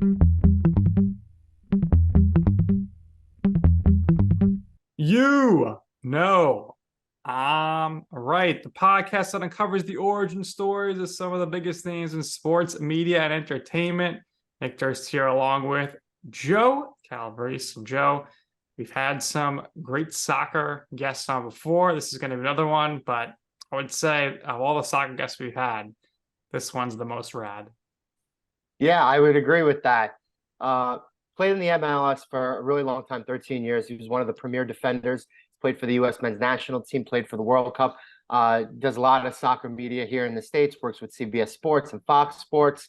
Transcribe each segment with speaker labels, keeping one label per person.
Speaker 1: You know, right. The podcast that uncovers the origin stories of some of the biggest names in sports, media, and entertainment. Nick Durst here, along with Joe Calabrese. So, Joe, we've had some great soccer guests on before. This is going to be another one, but I would say of all the soccer guests we've had, this one's the most rad.
Speaker 2: Yeah, I would agree with that. Played in the MLS for a really long time, 13 years. He was one of the premier defenders. Played for the U.S. men's national team, played for the World Cup. Does a lot of soccer media here in the States, works with CBS Sports and Fox Sports.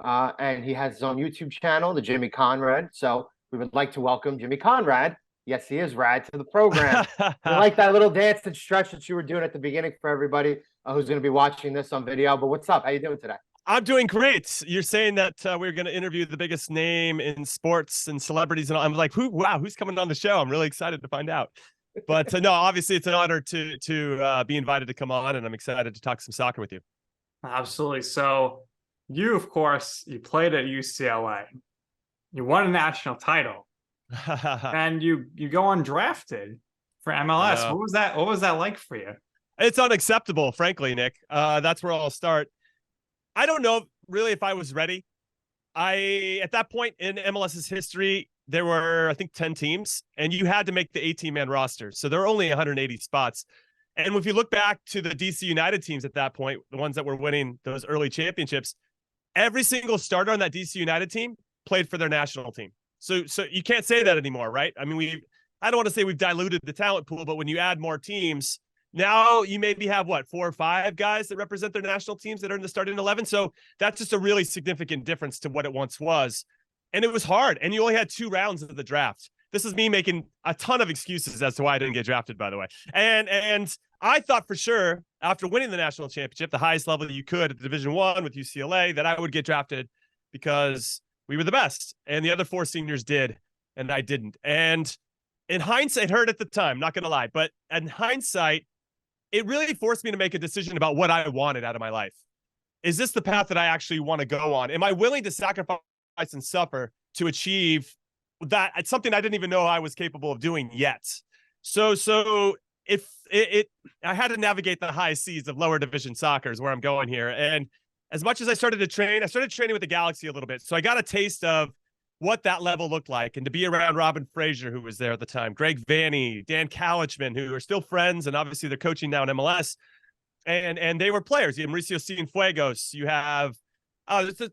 Speaker 2: And he has his own YouTube channel, the Jimmy Conrad. So we would like to welcome Jimmy Conrad. Yes, he is rad to the program. I like that little dance and stretch that you were doing at the beginning for everybody who's going to be watching this on video. But what's up? How you doing today?
Speaker 3: I'm doing great. You're saying that we're going to interview the biggest name in sports and celebrities, and I'm like, wow, who's coming on the show? I'm really excited to find out. But no, obviously, it's an honor to be invited to come on, and I'm excited to talk some soccer with you.
Speaker 1: Absolutely. So, you, of course, you played at UCLA. You won a national title, and you go undrafted for MLS. What was that like for you?
Speaker 3: It's unacceptable, frankly, Nick. That's where I'll start. I don't know really if I was ready. At that point in MLS's history, there were, I think, 10 teams, and you had to make the 18-man roster. So there were only 180 spots. And if you look back to the DC United teams at that point, the ones that were winning those early championships, every single starter on that DC United team played for their national team. So you can't say that anymore, right? I mean, I don't want to say we've diluted the talent pool, but when you add more teams, now you maybe have 4 or 5 guys that represent their national teams that are in the starting 11. So that's just a really significant difference to what it once was. And it was hard. And you only had 2 rounds of the draft. This is me making a ton of excuses as to why I didn't get drafted, by the way. And I thought for sure after winning the national championship, the highest level that you could at Division I with UCLA, that I would get drafted because we were the best. And the other 4 seniors did, and I didn't. And in hindsight, it hurt at the time, not going to lie. But in hindsight, it really forced me to make a decision about what I wanted out of my life. Is this the path that I actually want to go on? Am I willing to sacrifice and suffer to achieve that? It's something I didn't even know I was capable of doing yet. So if I had to navigate the high seas of lower division soccer is where I'm going here. And as much as I started training with the Galaxy a little bit. So I got a taste of what that level looked like, and to be around Robin Fraser, who was there at the time, Greg Vanney, Dan Calichman, who are still friends, and obviously they're coaching now in MLS, and they were players. You have Mauricio Cienfuegos, you have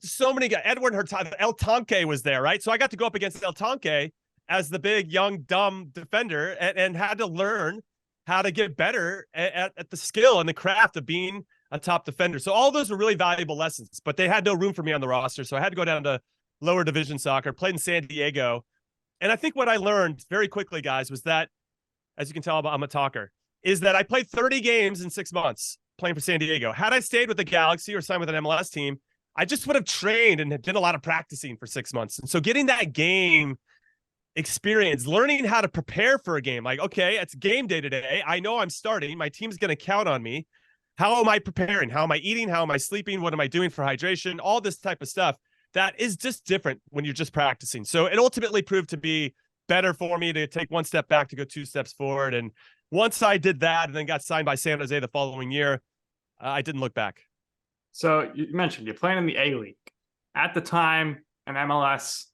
Speaker 3: so many guys. Edward Hurtado, El Tonke was there, right? So I got to go up against El Tonke as the big, young, dumb defender, and had to learn how to get better at the skill and the craft of being a top defender. So all those were really valuable lessons, but they had no room for me on the roster, so I had to go down to lower division soccer, played in San Diego. And I think what I learned very quickly, guys, was that, as you can tell, I'm a talker, is that I played 30 games in 6 months playing for San Diego. Had I stayed with the Galaxy or signed with an MLS team, I just would have trained and did a lot of practicing for 6 months. And so getting that game experience, learning how to prepare for a game, like, okay, it's game day today. I know I'm starting. My team's going to count on me. How am I preparing? How am I eating? How am I sleeping? What am I doing for hydration? All this type of stuff. That is just different when you're just practicing. So it ultimately proved to be better for me to take 1 step back to go 2 steps forward. And once I did that and then got signed by San Jose the following year, I didn't look back.
Speaker 1: So you mentioned you're playing in the A-League. At the time, the MLS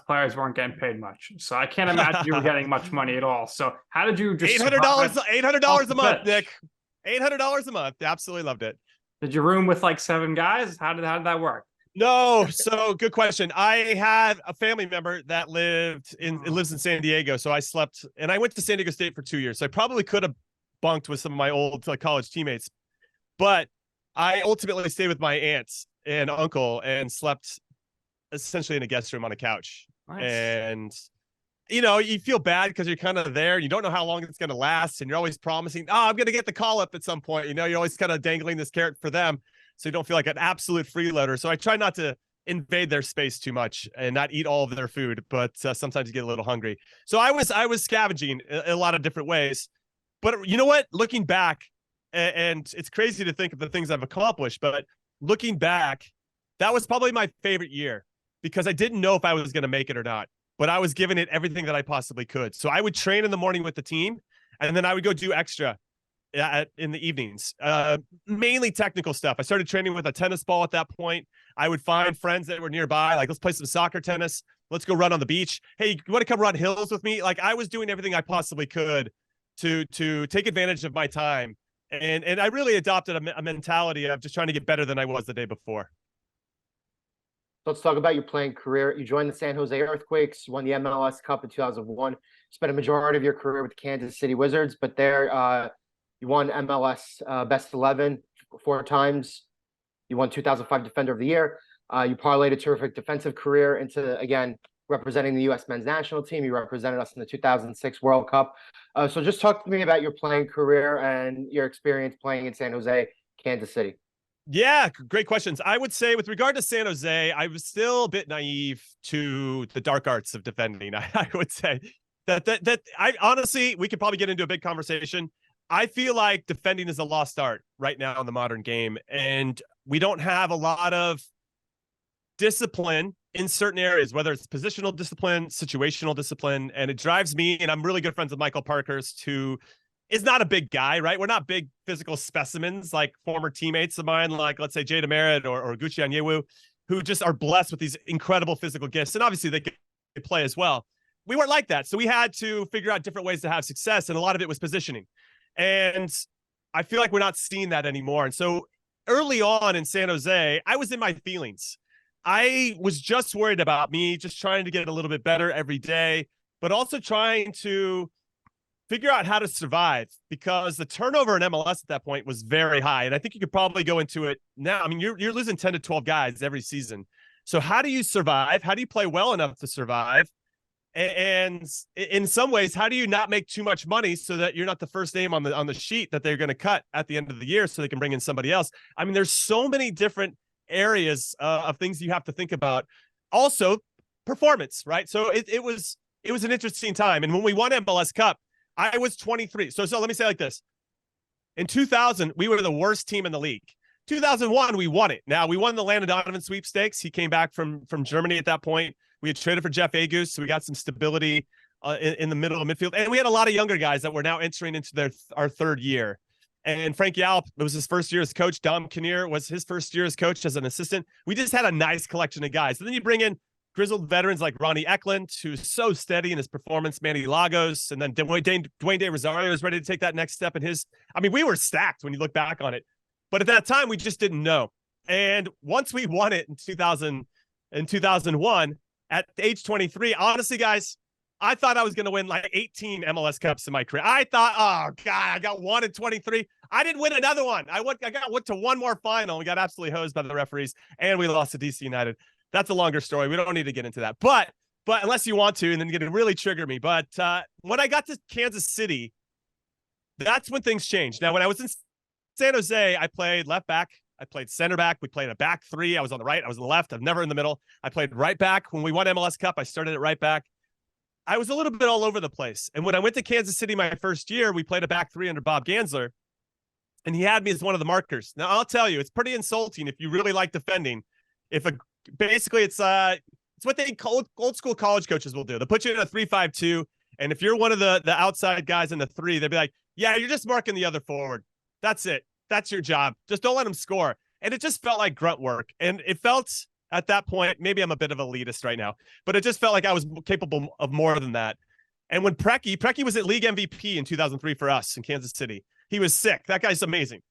Speaker 1: players weren't getting paid much. So I can't imagine you were getting much money at all. So how did you just
Speaker 3: $800 a month, Nick. $800 a month. Absolutely loved it.
Speaker 1: Did you room with 7 guys? How did that work?
Speaker 3: No, so good question. I had a family member that lives in San Diego, so I slept, and I went to San Diego State for 2 years. So I probably could have bunked with some of my old college teammates, but I ultimately stayed with my aunts and uncle and slept essentially in a guest room on a couch.
Speaker 1: Nice.
Speaker 3: And you feel bad because you're kind of there. You don't know how long it's going to last, and you're always promising, I'm going to get the call up at some point. You're always kind of dangling this carrot for them, so you don't feel like an absolute freeloader. So I try not to invade their space too much and not eat all of their food, but sometimes you get a little hungry. So I was scavenging in a lot of different ways. But you know what? Looking back, and it's crazy to think of the things I've accomplished, but looking back, that was probably my favorite year because I didn't know if I was going to make it or not, but I was giving it everything that I possibly could. So I would train in the morning with the team, and then I would go do extra in the evenings, mainly technical stuff. I started training with a tennis ball at that point. I would find friends that were nearby, like, let's play some soccer tennis. Let's go run on the beach. Hey, you want to come run hills with me? Like, I was doing everything I possibly could to take advantage of my time. And I really adopted a mentality of just trying to get better than I was the day before.
Speaker 2: Let's talk about your playing career. You joined the San Jose Earthquakes, won the MLS Cup in 2001, spent a majority of your career with the Kansas City Wizards, but there you won MLS Best 11 4 times. You won 2005 Defender of the Year. You parlayed a terrific defensive career into, again, representing the U.S. men's national team. You represented us in the 2006 World Cup. So just talk to me about your playing career and your experience playing in San Jose, Kansas City.
Speaker 3: Yeah, great questions. I would say with regard to San Jose, I was still a bit naive to the dark arts of defending. I would say that I honestly, we could probably get into a big conversation. I feel like defending is a lost art right now in the modern game, and we don't have a lot of discipline in certain areas, whether it's positional discipline, situational discipline, and it drives me, and I'm really good friends with Michael Parkhurst, who is not a big guy, right? We're not big physical specimens like former teammates of mine, like, let's say, Jada Merritt or Gucci Onyewu, who just are blessed with these incredible physical gifts, and obviously they can play as well. We weren't like that, so we had to figure out different ways to have success, and a lot of it was positioning. And I feel like we're not seeing that anymore. And so early on in San Jose, I was in my feelings. I was just worried about me, just trying to get a little bit better every day, but also trying to figure out how to survive, because the turnover in MLS at that point was very high. And I think you could probably go into it now. I mean, you're losing 10 to 12 guys every season. So how do you survive? How do you play well enough to survive? And in some ways, how do you not make too much money so that you're not the first name on the sheet that they're going to cut at the end of the year so they can bring in somebody else? I mean, there's so many different areas of things you have to think about. Also, performance, right? So it was an interesting time. And when we won MLS Cup, I was 23. So let me say it like this. In 2000, we were the worst team in the league. 2001, we won it. Now, we won the Landon Donovan sweepstakes. He came back from Germany at that point. We had traded for Jeff Agus, so we got some stability in the middle of midfield. And we had a lot of younger guys that were now entering into our third year. And Frank Yallop, it was his first year as coach. Dom Kinnear was his first year as coach as an assistant. We just had a nice collection of guys. And then you bring in grizzled veterans like Ronnie Eklund, who's so steady in his performance, Manny Lagos, and then Dwayne De Rosario is ready to take that next step in his. I mean, we were stacked when you look back on it. But at that time, we just didn't know. And once we won it in 2001, at age 23, honestly, guys, I thought I was going to win like 18 MLS Cups in my career. I thought, oh, God, I got one in 23. I didn't win another one. I went to one more final. We got absolutely hosed by the referees, and we lost to DC United. That's a longer story. We don't need to get into that. But unless you want to, and then you're going to really trigger me. But when I got to Kansas City, that's when things changed. Now, when I was in San Jose, I played left back. I played center back. We played a back three. I was on the right. I was on the left. I'm never in the middle. I played right back. When we won MLS Cup, I started at right back. I was a little bit all over the place. And when I went to Kansas City my first year, we played a back three under Bob Gansler, and he had me as one of the markers. Now, I'll tell you, it's pretty insulting if you really like defending. Basically, it's what they call old school college coaches will do. They'll put you in a 3-5-2, and if you're one of the outside guys in the three, they'll be like, yeah, you're just marking the other forward. That's it. That's your job. Just don't let them score. And it just felt like grunt work. And it felt at that point, maybe I'm a bit of an elitist right now, but it just felt like I was capable of more than that. And when Preki was at league MVP in 2003 for us in Kansas City. He was sick. That guy's amazing.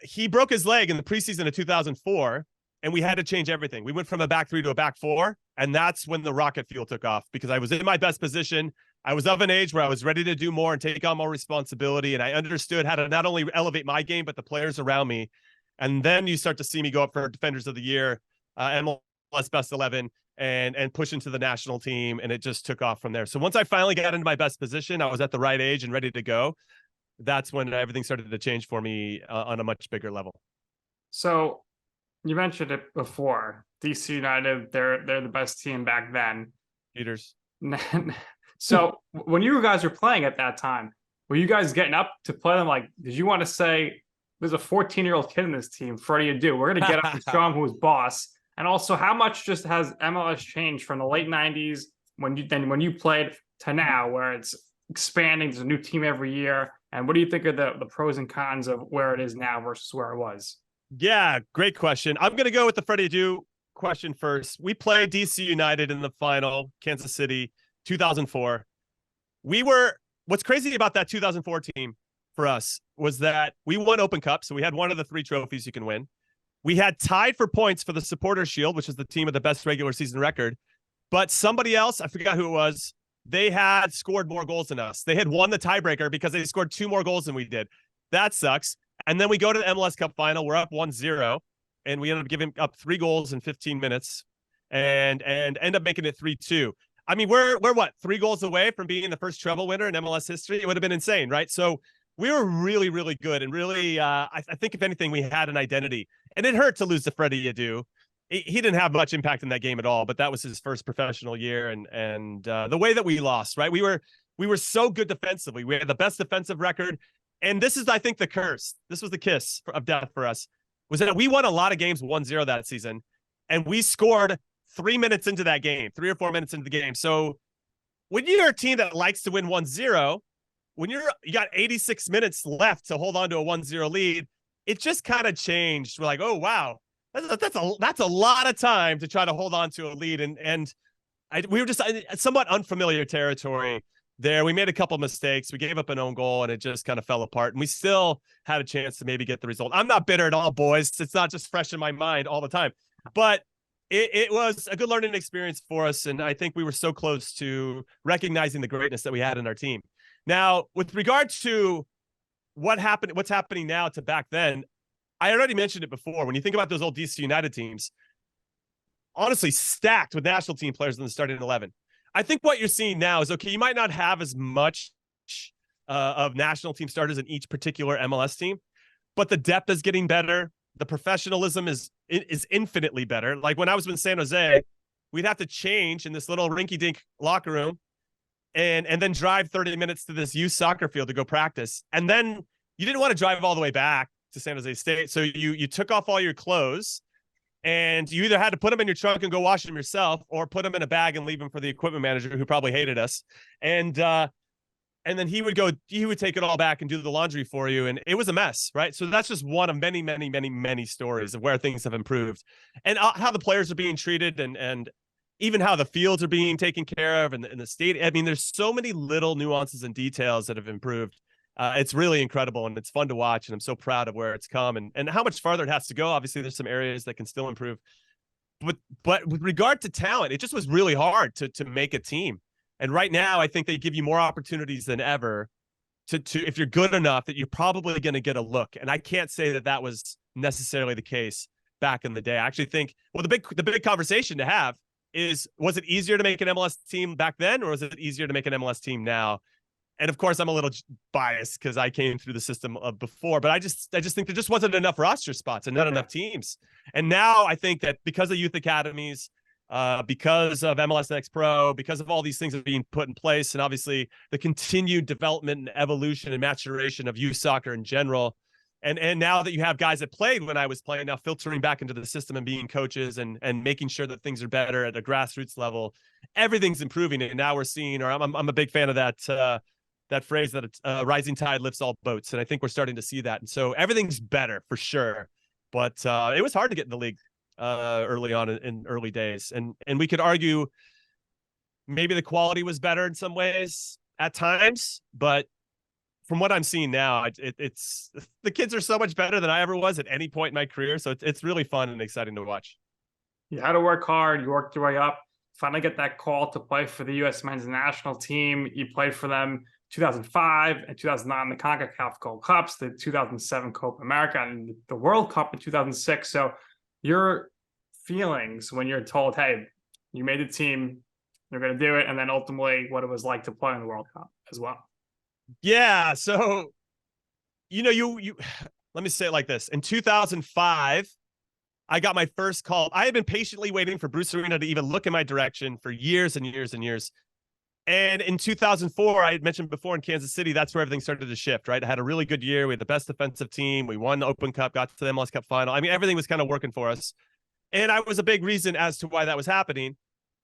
Speaker 3: He broke his leg in the preseason of 2004, and we had to change everything. We went from a back three to a back four, and that's when the rocket fuel took off, because I was in my best position. I was of an age where I was ready to do more and take on more responsibility, and I understood how to not only elevate my game, but the players around me. And then you start to see me go up for Defenders of the Year, MLS Best 11, and push into the national team, and it just took off from there. So once I finally got into my best position, I was at the right age and ready to go. That's when everything started to change for me on a much bigger level.
Speaker 1: So you mentioned it before, DC United, they're the best team back then.
Speaker 3: Peters.
Speaker 1: So when you guys were playing at that time, were you guys getting up to play them? Like, did you want to say, there's a 14-year-old kid in this team, Freddie Adu, we're going to get up and show him who's boss, And also, how much just has MLS changed from the late 90s when you played to now, where it's expanding, there's a new team every year? And what do you think of the pros and cons of where it is now versus where it was?
Speaker 3: Yeah, great question. I'm going to go with the Freddie Adu question first. We played DC United in the final, Kansas City, 2004. What's crazy about that 2004 team for us was that we won Open Cup, so we had one of the 3 trophies you can win. We had tied for points for the Supporters Shield, which is the team with the best regular season record. But somebody else, I forgot who it was, they had scored more goals than us. They had won the tiebreaker because they scored 2 more goals than we did. That sucks. And then we go to the MLS Cup final. We're up 1-0, and we ended up giving up 3 goals in 15 minutes and end up making it 3-2. I mean, we're what, 3 goals away from being the first treble winner in MLS history? It would have been insane, right? So we were really, really good. And really, I think, if anything, we had an identity. And it hurt to lose to Freddie Adu. He didn't have much impact in that game at all, but that was his first professional year. And the way that we lost, right? We were so good defensively. We had the best defensive record. And this is, I think, the curse. This was the kiss of death for us, was that we won a lot of games 1-0 that season. And we scored 3 minutes into that game, 3 or 4 minutes into the game. So when you're a team that likes to win 1-0, when you got 86 minutes left to hold on to a 1-0 lead, it just kind of changed. We're like, oh, wow. That's a lot of time to try to hold on to a lead, and we were just somewhat unfamiliar territory there. We made a couple mistakes. We gave up an own goal, and it just kind of fell apart. And we still had a chance to maybe get the result. I'm not bitter at all, boys. It's not just fresh in my mind all the time, but it was a good learning experience for us, and I think we were so close to recognizing the greatness that we had in our team. Now, with regard to what's happening now to back then, I already mentioned it before. When you think about those old DC United teams, honestly stacked with national team players in the starting 11. I think what you're seeing now is, okay, you might not have as much of national team starters in each particular MLS team, but the depth is getting better. The professionalism is infinitely better. Like when I was in San Jose, we'd have to change in this little rinky-dink locker room and then drive 30 minutes to this youth soccer field to go practice. And then you didn't want to drive all the way back to San Jose State. So you took off all your clothes, and you either had to put them in your trunk and go wash them yourself, or put them in a bag and leave them for the equipment manager, who probably hated us. And then he would take it all back and do the laundry for you. And it was a mess, right? So that's just one of many, many, many, many stories of where things have improved, and how the players are being treated, and even how the fields are being taken care of, and the state. I mean, there's so many little nuances and details that have improved. It's really incredible, and it's fun to watch, and I'm so proud of where it's come and how much farther it has to go. Obviously, there's some areas that can still improve, but with regard to talent, it just was really hard to make a team. And right now, I think they give you more opportunities than ever to if you're good enough, that you're probably going to get a look. And I can't say that was necessarily the case back in the day. I actually think, well, the big conversation to have is, was it easier to make an MLS team back then, or was it easier to make an MLS team now? And of course, I'm a little biased because I came through the system before, but I just think there just wasn't enough roster spots and not enough teams. And now I think that because of youth academies, because of MLS Next Pro, because of all these things that are being put in place, and obviously the continued development and evolution and maturation of youth soccer in general, and now that you have guys that played when I was playing, now filtering back into the system and being coaches and making sure that things are better at a grassroots level, everything's improving. And now we're seeing, or I'm a big fan of that phrase that rising tide lifts all boats. And I think we're starting to see that. And so everything's better for sure. But it was hard to get in the league early on in early days. And we could argue maybe the quality was better in some ways at times. But from what I'm seeing now, it's the kids are so much better than I ever was at any point in my career. So it's really fun and exciting to watch.
Speaker 1: You had to work hard. You worked your way up. Finally get that call to play for the U.S. men's national team. You played for them 2005 and 2009, the CONCACAF Gold Cups, the 2007 Copa America, and the World Cup in 2006. So your feelings when you're told, hey, you made the team, you're going to do it, and then ultimately what it was like to play in the World Cup as well.
Speaker 3: Yeah. So, you let me say it like this. In 2005, I got my first call. I had been patiently waiting for Bruce Arena to even look in my direction for years and years and years. And in 2004, I had mentioned before, in Kansas City, that's where everything started to shift, right? I had a really good year. We had the best defensive team. We won the Open Cup, got to the MLS Cup final. I mean, everything was kind of working for us. And I was a big reason as to why that was happening.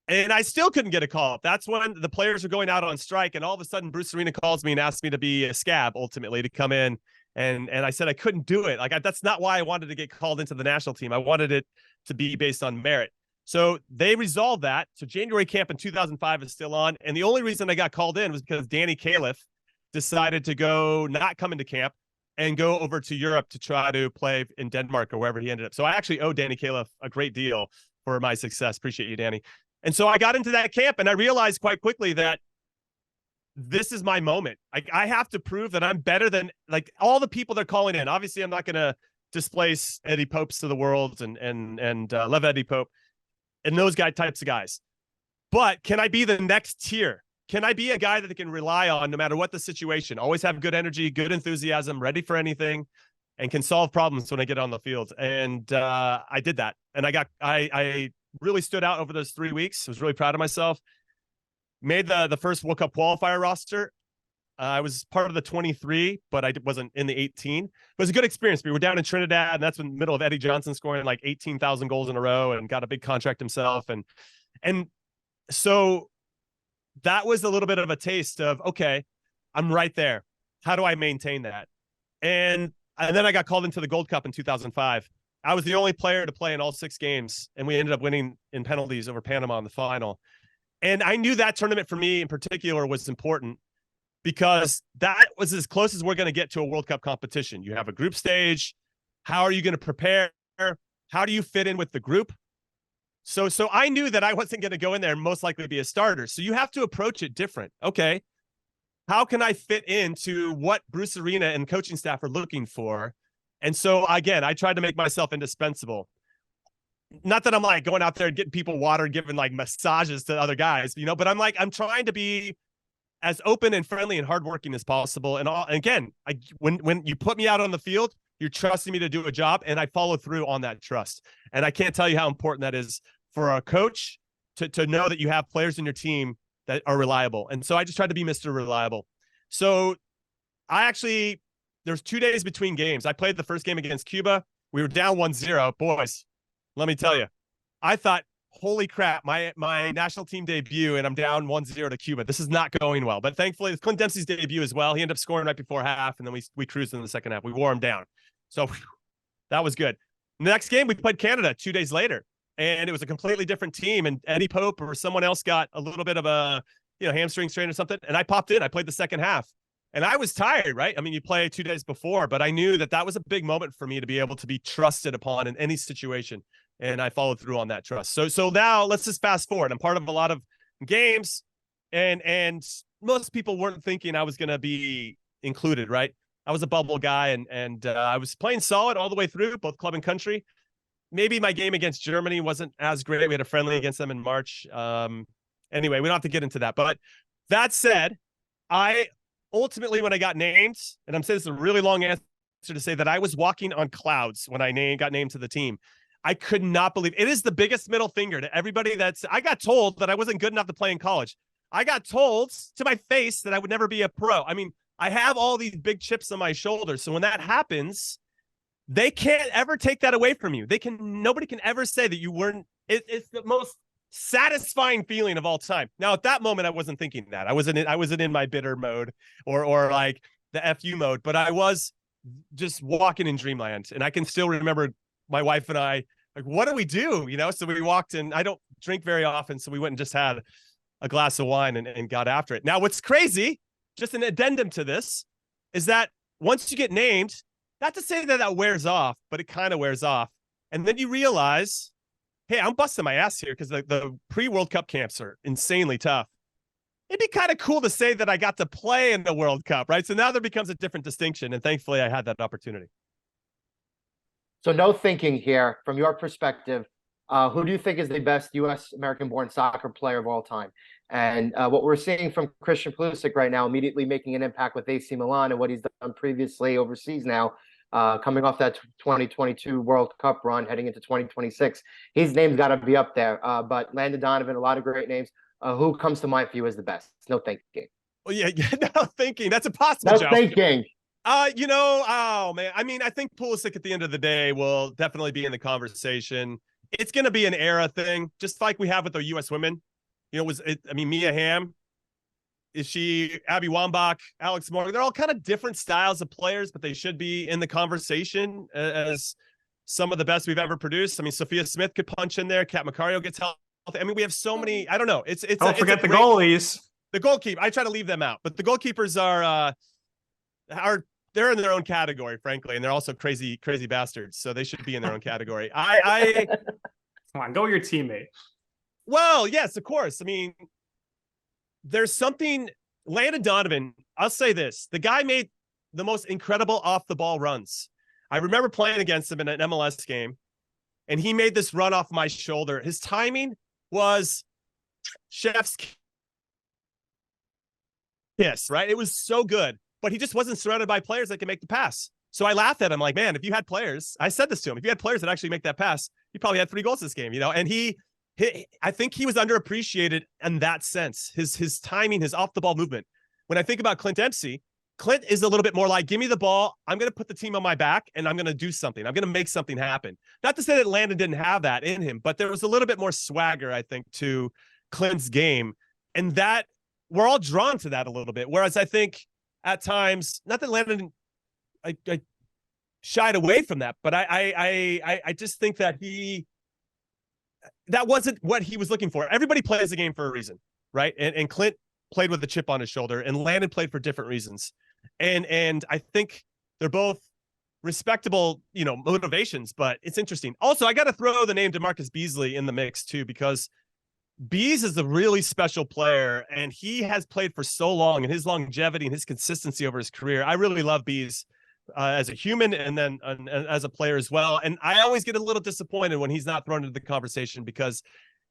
Speaker 3: And I still couldn't get a call up. That's when the players are going out on strike. And all of a sudden, Bruce Arena calls me and asks me to be a scab, ultimately, to come in. And I said I couldn't do it. That's not why I wanted to get called into the national team. I wanted it to be based on merit. So they resolved that. So January camp in 2005 is still on. And the only reason I got called in was because Danny Califf decided to not come into camp and go over to Europe to try to play in Denmark or wherever he ended up. So I actually owe Danny Califf a great deal for my success. Appreciate you, Danny. And so I got into that camp and I realized quite quickly that this is my moment. I have to prove that I'm better than all the people they're calling in. Obviously, I'm not going to displace Eddie Popes to the world and love Eddie Pope and those types of guys. But can I be the next tier? Can I be a guy that they can rely on no matter what the situation? Always have good energy, good enthusiasm, ready for anything, and can solve problems when I get on the field. And I did that. And I really stood out over those 3 weeks. I was really proud of myself. Made the first World Cup qualifier roster. I was part of the 23, but I wasn't in the 18. It was a good experience. We were down in Trinidad, and that's in the middle of Eddie Johnson scoring like 18,000 goals in a row and got a big contract himself. And so that was a little bit of a taste of, okay, I'm right there. How do I maintain that? And then I got called into the Gold Cup in 2005. I was the only player to play in all 6 games, and we ended up winning in penalties over Panama in the final. And I knew that tournament for me in particular was important because that was as close as we're going to get to a World Cup competition. You have a group stage. How are you going to prepare? How do you fit in with the group? So I knew that I wasn't going to go in there and most likely be a starter. So you have to approach it different. Okay, how can I fit into what Bruce Arena and coaching staff are looking for? And so, again, I tried to make myself indispensable. Not that I'm like going out there and getting people water and giving like massages to other guys, but I'm trying to be as open and friendly and hardworking as possible. And again, when you put me out on the field, you're trusting me to do a job, and I follow through on that trust. And I can't tell you how important that is for a coach to know that you have players in your team that are reliable. And so I just tried to be Mr. Reliable. So there's 2 days between games. I played the first game against Cuba. We were down 1-0. Boys, let me tell you, I thought, holy crap, my national team debut, and I'm down 1-0 to Cuba. This is not going well. But thankfully, it's Clint Dempsey's debut as well. He ended up scoring right before half, and then we cruised in the second half. We wore him down. So that was good. The next game, we played Canada 2 days later, and it was a completely different team. And Eddie Pope or someone else got a little bit of a hamstring strain or something, and I popped in. I played the second half. And I was tired, right? I mean, you play 2 days before, but I knew that was a big moment for me to be able to be trusted upon in any situation. And I followed through on that trust. So now let's just fast forward. I'm part of a lot of games, and most people weren't thinking I was going to be included, right? I was a bubble guy, and I was playing solid all the way through, both club and country. Maybe my game against Germany wasn't as great. We had a friendly against them in March. Anyway, we don't have to get into that. But that said, I ultimately, when I got named, and I'm saying this is a really long answer to say that I was walking on clouds when I got named to the team. I could not believe it. Is the biggest middle finger to everybody I got told that I wasn't good enough to play in college. I got told to my face that I would never be a pro. I mean, I have all these big chips on my shoulders. So when that happens, they can't ever take that away from you. Nobody can ever say that you weren't. It's the most satisfying feeling of all time. Now, at that moment, I wasn't thinking that. I wasn't in my bitter mode or like the FU mode, but I was just walking in dreamland. And I can still remember my wife and I, like, what do we do? So we walked in. I don't drink very often, so we went and just had a glass of wine and got after it. Now, what's crazy, just an addendum to this, is that once you get named, not to say that wears off, but it kind of wears off. And then you realize, hey, I'm busting my ass here because the pre-World Cup camps are insanely tough. It'd be kind of cool to say that I got to play in the World Cup, right? So now there becomes a different distinction, and thankfully I had that opportunity.
Speaker 2: So no thinking here from your perspective. Who do you think is the best U.S. American-born soccer player of all time? And what we're seeing from Christian Pulisic right now, immediately making an impact with AC Milan and what he's done previously overseas now, coming off that 2022 World Cup run, heading into 2026. His name's got to be up there. But Landon Donovan, a lot of great names. Who comes to mind for you as the best? No thinking.
Speaker 3: Well, yeah, no thinking. That's impossible, Joe.
Speaker 2: No thinking.
Speaker 3: Oh man. I mean, I think Pulisic at the end of the day will definitely be in the conversation. it's going to be an era thing, just like we have with the U.S. women. Mia Hamm, is she Abby Wambach, Alex Morgan? They're all kind of different styles of players, but they should be in the conversation as some of the best we've ever produced. I mean, Sophia Smith could punch in there. Kat Macario gets healthy. I mean, we have so many. I don't know.
Speaker 1: Don't forget the goalies.
Speaker 3: The goalkeeper. I try to leave them out, but the goalkeepers are they're in their own category, frankly, and they're also crazy bastards. So they should be in their own category.
Speaker 1: Come on, go with your teammate.
Speaker 3: Well, yes, of course. I mean, there's something. Landon Donovan, I'll say this: the guy made the most incredible off the ball runs. I remember playing against him in an MLS game, and he made this run off my shoulder. His timing was chef's kiss, right? It was so good, but he just wasn't surrounded by players that can make the pass. So I laughed at him like, man, if you had players, I said this to him, if you had players that actually make that pass, you probably had 3 goals this game, And I think he was underappreciated in that sense. His timing, his off the ball movement. When I think about Clint Dempsey, Clint is a little bit more like, give me the ball. I'm going to put the team on my back and I'm going to do something. I'm going to make something happen. Not to say that Landon didn't have that in him, but there was a little bit more swagger, I think, to Clint's game. And that we're all drawn to that a little bit. Whereas I think at times, not that Landon, I shied away from that, but I just think that that wasn't what he was looking for. Everybody plays the game for a reason, right? And Clint played with a chip on his shoulder, and Landon played for different reasons. And I think they're both respectable, motivations, but it's interesting. Also, I got to throw the name DeMarcus Beasley in the mix too, because Bees is a really special player, and he has played for so long, and his longevity and his consistency over his career. I really love Bees as a human and then as a player as well. And I always get a little disappointed when he's not thrown into the conversation, because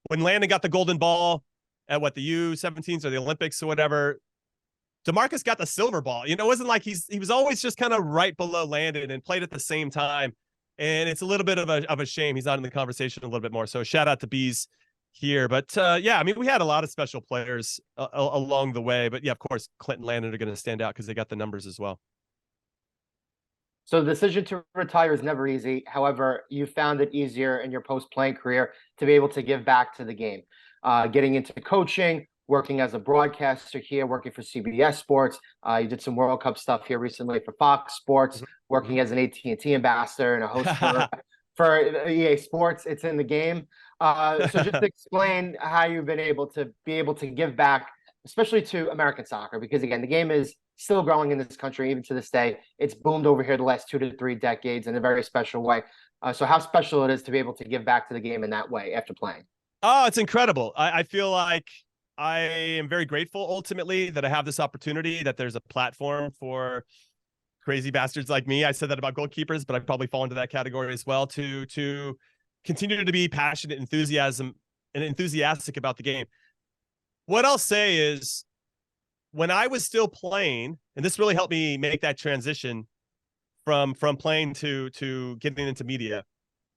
Speaker 3: when Landon got the golden ball at the U17s or the Olympics or whatever, DeMarcus got the silver ball. It wasn't like he was always just kind of right below Landon and played at the same time. And it's a little bit of a shame he's not in the conversation a little bit more. So shout out to Bees here. But yeah, I mean, we had a lot of special players along the way. But yeah, of course, Clint and Landon are going to stand out because they got the numbers as well.
Speaker 2: So the decision to retire is never easy. However, you found it easier in your post-playing career to be able to give back to the game. Getting into coaching, working as a broadcaster here, working for CBS Sports. You did some World Cup stuff here recently for Fox Sports, working as an AT&T ambassador and a host for EA Sports. It's in the game. So just explain how you've been able to give back, especially to American soccer, because again, the game is still growing in this country, even to this day. It's boomed over here the last 2 to 3 decades in a very special way. So how special it is to be able to give back to the game in that way after playing.
Speaker 3: Oh, it's incredible. I feel like I am very grateful ultimately that I have this opportunity, that there's a platform for crazy bastards like me. I said that about goalkeepers, but I probably fall into that category as well, to continue to be passionate, enthusiastic about the game. What I'll say is, when I was still playing, and this really helped me make that transition from playing to getting into media,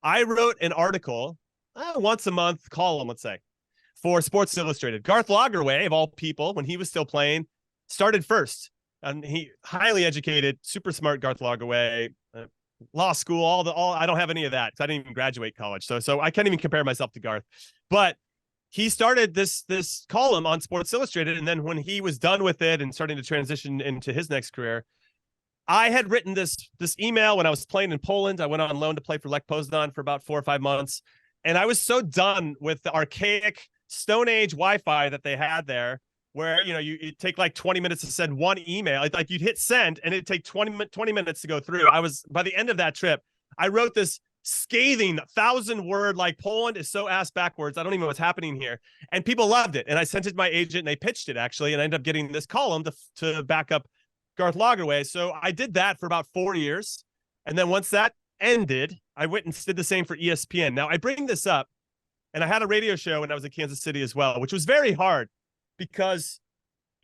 Speaker 3: I wrote an article, once a month column, let's say, for Sports Illustrated. Garth Lagerwey, of all people, when he was still playing, started first. And he highly educated, super smart Garth Lagerwey, law school, all. I don't have any of that because I didn't even graduate college. So I can't even compare myself to Garth. But he started this column on Sports Illustrated, and then when he was done with it and starting to transition into his next career, I had written this email when I was playing in Poland. I went on loan to play for Lech Poznan for about 4 or 5 months, and I was so done with the archaic Stone Age Wi-Fi that they had there, where it'd take like 20 minutes to send one email. Like you'd hit send, and it'd take 20 minutes to go through. By the end of that trip, I wrote this scathing 1,000-word, like, Poland is so ass backwards, I don't even know what's happening here. And people loved it. And I sent it to my agent, and they pitched it, actually, and I ended up getting this column to back up Garth Lagerwey. So I did that for about 4 years. And then once that ended, I went and did the same for ESPN. Now, I bring this up, and I had a radio show when I was in Kansas City as well, which was very hard because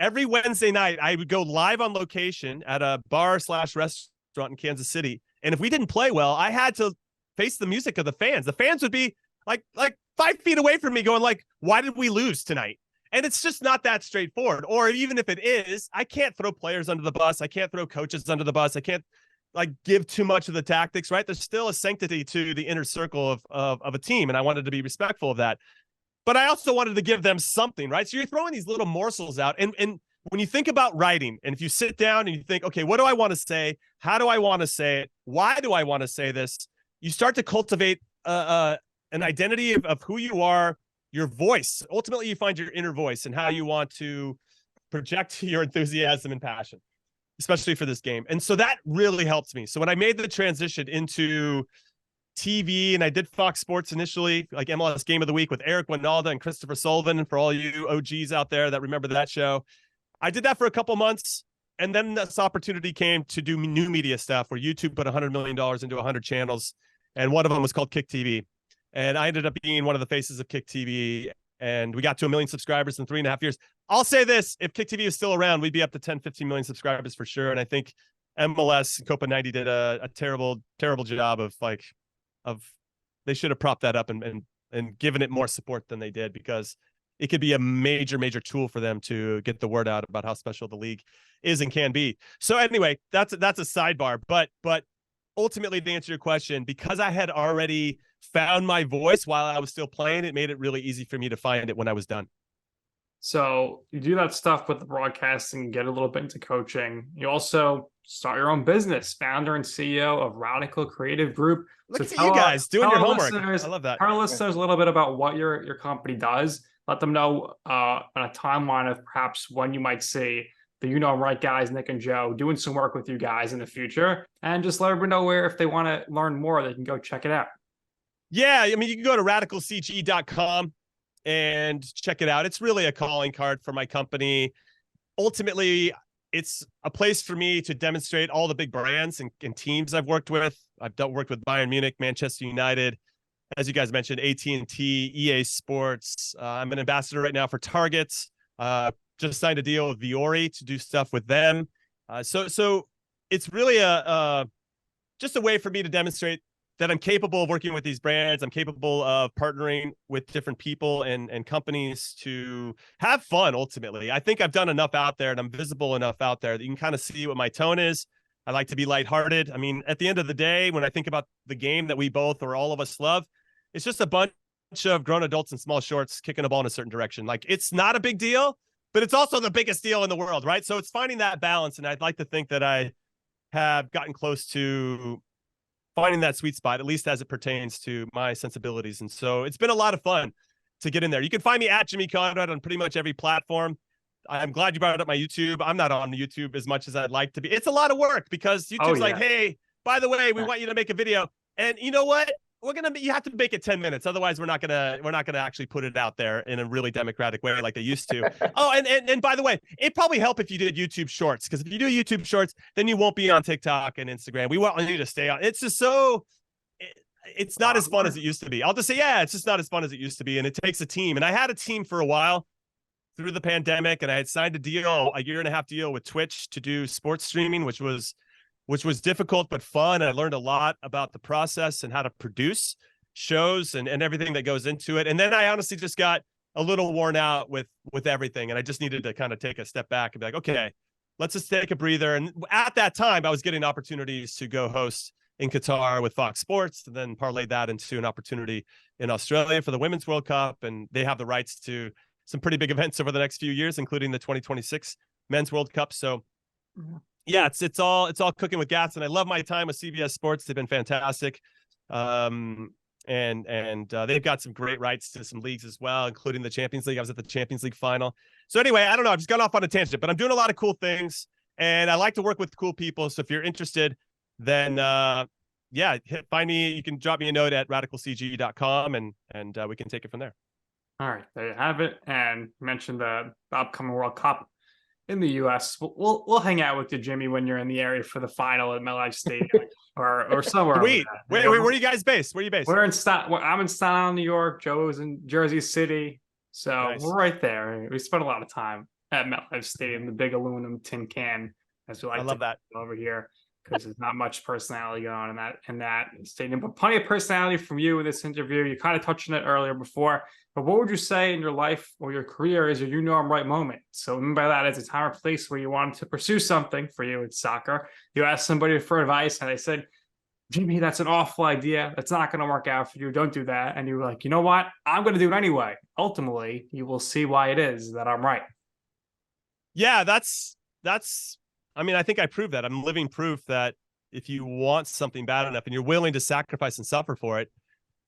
Speaker 3: every Wednesday night I would go live on location at a bar/restaurant in Kansas City. And if we didn't play well, I had to face the music of the fans. The fans would be like 5 feet away from me going like, why did we lose tonight? And it's just not that straightforward. Or even if it is, I can't throw players under the bus. I can't throw coaches under the bus. I can't like give too much of the tactics, right? There's still a sanctity to the inner circle of a team, and I wanted to be respectful of that. But I also wanted to give them something, right? So you're throwing these little morsels out, and when you think about writing, and if you sit down and you think, okay, what do I want to say? How do I want to say it? Why do I want to say this? You start to cultivate an identity of who you are, your voice. Ultimately, you find your inner voice and how you want to project your enthusiasm and passion, especially for this game. And so that really helped me. So when I made the transition into TV, and I did Fox Sports initially, like MLS Game of the Week with Eric Winalda and Christopher Sullivan, and for all you OGs out there that remember that show, I did that for a couple months. And then this opportunity came to do new media stuff where YouTube put $100 million into 100 channels. And one of them was called Kick TV. And I ended up being one of the faces of Kick TV. And we got to 1 million subscribers in 3.5 years. I'll say this, if Kick TV is still around, we'd be up to 10, 15 million subscribers for sure. And I think MLS Copa 90 did a terrible, terrible job of they should have propped that up and given it more support than they did, because it could be a major, major tool for them to get the word out about how special the league is and can be. So anyway, that's a sidebar, but ultimately, to answer your question, because I had already found my voice while I was still playing, it made it really easy for me to find it when I was done.
Speaker 1: So you do that stuff with the broadcasting, get a little bit into coaching. You also start your own business, founder and CEO of Radical Creative Group.
Speaker 3: Look at you guys doing your homework. I love that.
Speaker 1: Tell our listeners a little bit about what your company does. Let them know on a timeline of perhaps when you might see the right guys, Nick and Joe, doing some work with you guys in the future. And just let everyone know where, if they want to learn more, they can go check it out.
Speaker 3: Yeah, I mean, you can go to radicalcg.com and check it out. It's really a calling card for my company. Ultimately, it's a place for me to demonstrate all the big brands and teams I've worked with. I've worked with Bayern Munich, Manchester United, as you guys mentioned, AT&T, EA Sports. I'm an ambassador right now for Target. Just signed a deal with Viore to do stuff with them. So it's really just a way for me to demonstrate that I'm capable of working with these brands. I'm capable of partnering with different people and companies to have fun. Ultimately, I think I've done enough out there and I'm visible enough out there that you can kind of see what my tone is. I like to be lighthearted. I mean, at the end of the day, when I think about the game that we both or all of us love, it's just a bunch of grown adults in small shorts kicking a ball in a certain direction. Like, it's not a big deal, but it's also the biggest deal in the world, right? So it's finding that balance. And I'd like to think that I have gotten close to finding that sweet spot, at least as it pertains to my sensibilities. And so it's been a lot of fun to get in there. You can find me at Jimmy Conrad on pretty much every platform. I'm glad you brought up my YouTube. I'm not on YouTube as much as I'd like to be. It's a lot of work because YouTube's like, hey, by the way, we want you to make a video. And you know what? You have to make it 10 minutes. Otherwise, we're not gonna actually put it out there in a really democratic way like they used to. Oh, and by the way, it'd probably help if you did YouTube Shorts, because if you do YouTube Shorts, then you won't be on TikTok and Instagram. We want you to stay on. It's just it's not as fun as it used to be. I'll just say, yeah, it's just not as fun as it used to be, and it takes a team. And I had a team for a while through the pandemic, and I had signed a 1.5 deal with Twitch to do sports streaming, which was difficult but fun. I learned a lot about the process and how to produce shows and everything that goes into it. And then I honestly just got a little worn out with everything. And I just needed to kind of take a step back and be like, okay, let's just take a breather. And at that time, I was getting opportunities to go host in Qatar with Fox Sports, and then parlayed that into an opportunity in Australia for the Women's World Cup. And they have the rights to some pretty big events over the next few years, including the 2026 Men's World Cup. So yeah, it's all cooking with gas, and I love my time with CBS Sports. They've been fantastic, and they've got some great rights to some leagues as well, including the Champions League. I was at the Champions League final. So anyway, I don't know. I've just gone off on a tangent, but I'm doing a lot of cool things, and I like to work with cool people. So if you're interested, then find me. You can drop me a note at radicalcg.com, and we can take it from there.
Speaker 1: All right, there you have it. And you mentioned the upcoming World Cup in the U.S. We'll hang out with you, Jimmy, when you're in the area for the final at MetLife Stadium or somewhere.
Speaker 3: Wait, where are you guys based? Where are you based?
Speaker 1: I'm in Staten Island, New York. Joe's in Jersey City, so
Speaker 3: nice.
Speaker 1: We're right there. We spent a lot of time at MetLife Stadium, the big aluminum tin can, as we like.
Speaker 3: I love that
Speaker 1: over here. because there's not much personality going on in that statement, but plenty of personality from you in this interview. You kind of touched on it earlier before, but what would you say in your life or your career is your you know I'm right moment? So by that, it's a time or place where you wanted to pursue something. For you, it's soccer. You asked somebody for advice, and they said, Jimmy, that's an awful idea. That's not going to work out for you. Don't do that. And you were like, you know what? I'm going to do it anyway. Ultimately, you will see why it is that I'm right.
Speaker 3: Yeah, that's I mean, I think I proved that. I'm living proof that if you want something bad enough and you're willing to sacrifice and suffer for it,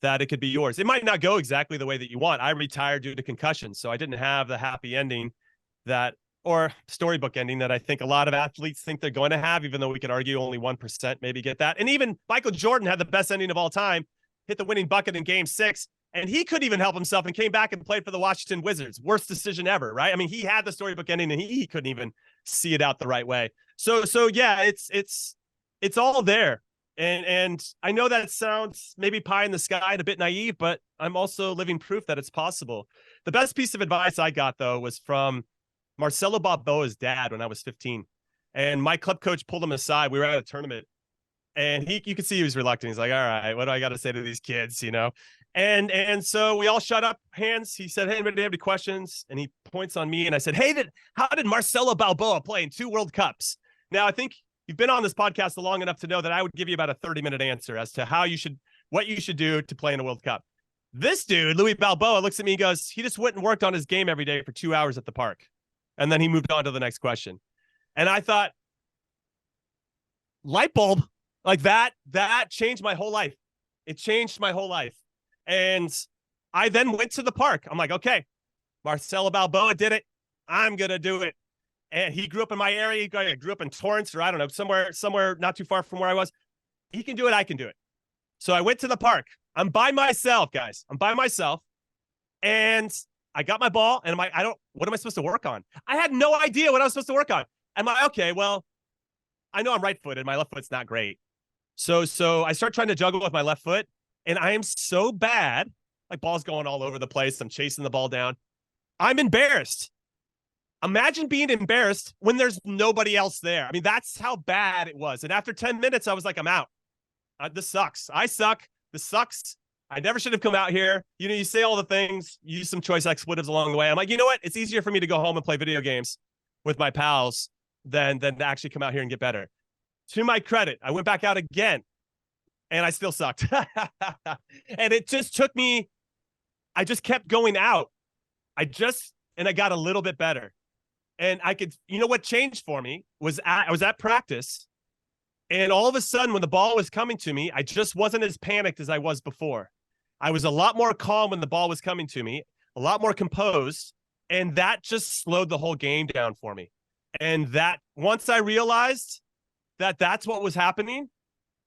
Speaker 3: that it could be yours. It might not go exactly the way that you want. I retired due to concussion, so I didn't have the happy ending or storybook ending that I think a lot of athletes think they're going to have, even though we could argue only 1% maybe get that. And even Michael Jordan had the best ending of all time, hit the winning bucket in Game 6, and he couldn't even help himself and came back and played for the Washington Wizards. Worst decision ever, right? I mean, he had the storybook ending and he couldn't even see it out the right way. So yeah, it's all there. And I know that sounds maybe pie in the sky and a bit naive, but I'm also living proof that it's possible. The best piece of advice I got, though, was from Marcelo Balboa's dad when I was 15. And my club coach pulled him aside. We were at a tournament, and you could see he was reluctant. He's like, all right, what do I got to say to these kids, you know? And so we all shut up, hands. He said, hey, anybody have any questions? And he points on me, and I said, hey, how did Marcelo Balboa play in 2 World Cups? Now, I think you've been on this podcast long enough to know that I would give you about a 30-minute answer as to what you should do to play in a World Cup. This dude, Louis Balboa, looks at me and goes, he just went and worked on his game every day for 2 hours at the park. And then he moved on to the next question. And I thought, light bulb, like that changed my whole life. It changed my whole life. And I then went to the park. I'm like, okay, Marcelo Balboa did it. I'm going to do it. And he grew up in my area. He grew up in Torrance, or I don't know, somewhere not too far from where I was. He can do it. I can do it. So I went to the park. I'm by myself, guys. I'm by myself. And I got my ball, and what am I supposed to work on? I had no idea what I was supposed to work on. I'm like, okay, well, I know I'm right-footed. My left foot's not great. So I start trying to juggle with my left foot, and I am so bad. Like, ball's going all over the place. I'm chasing the ball down. I'm embarrassed. Imagine being embarrassed when there's nobody else there. I mean, that's how bad it was. And after 10 minutes, I was like, I'm out. This sucks. I suck. This sucks. I never should have come out here. You know, you say all the things, you use some choice expletives along the way. I'm like, you know what? It's easier for me to go home and play video games with my pals than to actually come out here and get better. To my credit, I went back out again, and I still sucked. And it just took me, I just kept going out. And I got a little bit better. And you know what changed for me was I was at practice, and all of a sudden when the ball was coming to me, I just wasn't as panicked as I was before. I was a lot more calm when the ball was coming to me, a lot more composed, and that just slowed the whole game down for me. And that once I realized that that's what was happening,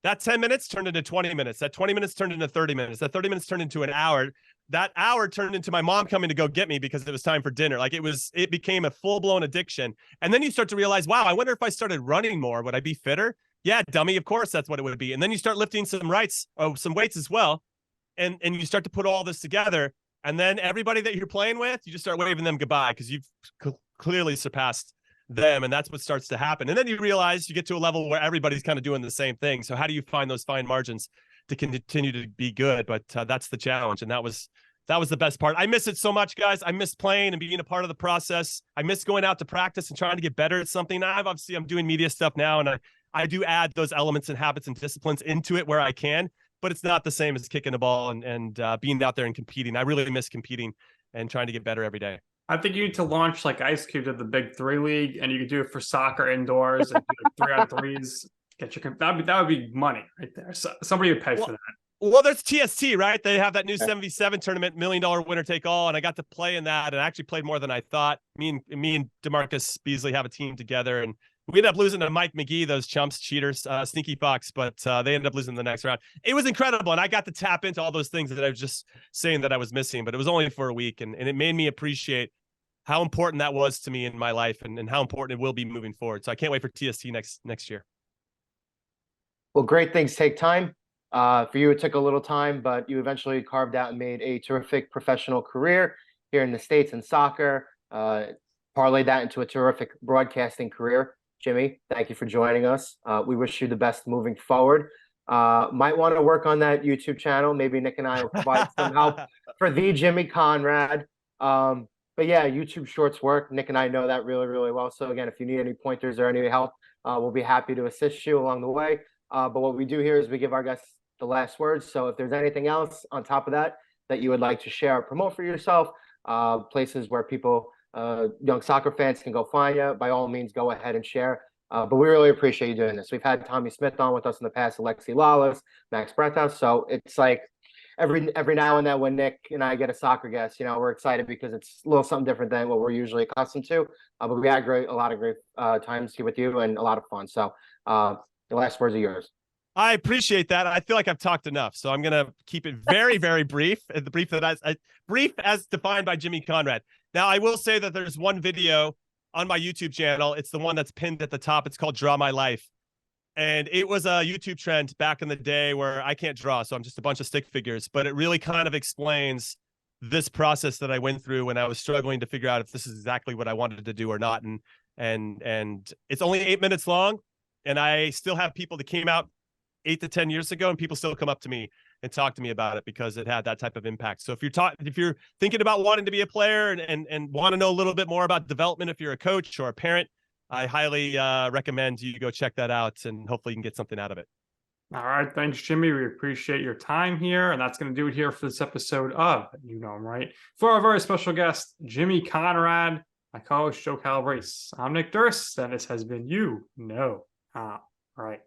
Speaker 3: that 10 minutes turned into 20 minutes. That 20 minutes turned into 30 minutes. That 30 minutes turned into an hour. That hour turned into my mom coming to go get me because it was time for dinner. Like it became a full-blown addiction. And then you start to realize, wow, I wonder if I started running more, would I be fitter? Yeah, dummy. Of course, that's what it would be. And then you start lifting some weights as well. And you start to put all this together. And then everybody that you're playing with, you just start waving them goodbye because you've clearly surpassed them. And that's what starts to happen. And then you realize you get to a level where everybody's kind of doing the same thing. So how do you find those fine margins to continue to be good? But that's the challenge. And that was the best part. I miss it so much, guys. I miss playing and being a part of the process. I miss going out to practice and trying to get better at something. I'm doing media stuff now, and I do add those elements and habits and disciplines into it where I can, but it's not the same as kicking the ball and being out there and competing. I really miss competing and trying to get better every day.
Speaker 1: I think you need to launch like Ice Cube to the Big 3 League, and you could do it for soccer indoors and do like 3-on-3s. That would be money right there. So somebody would pay for that.
Speaker 3: Well, there's TST, right? They have that new 77 tournament, $1 million winner take all, and I got to play in that, and I actually played more than I thought. Me and DeMarcus Beasley have a team together, and we ended up losing to Mike McGee, those chumps, cheaters, sneaky fox, but they ended up losing the next round. It was incredible, and I got to tap into all those things that I was just saying that I was missing, but it was only for a week, and it made me appreciate how important that was to me in my life and how important it will be moving forward. So I can't wait for TST next year.
Speaker 2: Well, great things take time. For you, it took a little time, but you eventually carved out and made a terrific professional career here in the States in soccer, parlayed that into a terrific broadcasting career. Jimmy, thank you for joining us. We wish you the best moving forward. Might want to work on that YouTube channel. Maybe Nick and I will provide some help for the Jimmy Conrad. But yeah, YouTube Shorts work. Nick and I know that really, really well. So again, if you need any pointers or any help, we'll be happy to assist you along the way. But what we do here is we give our guests the last words. So if there's anything else on top of that you would like to share or promote for yourself, places where people, young soccer fans can go find you, by all means, go ahead and share. But we really appreciate you doing this. We've had Tommy Smith on with us in the past, Alexi Lawless, Max Brethouse. So it's like every now and then when Nick and I get a soccer guest, we're excited because it's a little something different than what we're usually accustomed to. But we had a lot of great times here with you and a lot of fun. So the last words are yours.
Speaker 3: I appreciate that. I feel like I've talked enough, so I'm gonna keep it very, very brief. The brief as defined by Jimmy Conrad. Now, I will say that there's one video on my YouTube channel. It's the one that's pinned at the top. It's called "Draw My Life," and it was a YouTube trend back in the day where I can't draw, so I'm just a bunch of stick figures. But it really kind of explains this process that I went through when I was struggling to figure out if this is exactly what I wanted to do or not. And it's only 8 minutes long, and I still have people that came out 8 to 10 years ago, and people still come up to me and talk to me about it because it had that type of impact. So if you're thinking about wanting to be a player and want to know a little bit more about development, if you're a coach or a parent, I highly recommend you go check that out, and hopefully you can get something out of it.
Speaker 1: All right. Thanks, Jimmy. We appreciate your time here. And that's going to do it here for this episode of You Know 'Em Right. For our very special guest, Jimmy Conrad, my co-host, Joe Calabrese. I'm Nick Durst, and this has been You Know 'Em Right.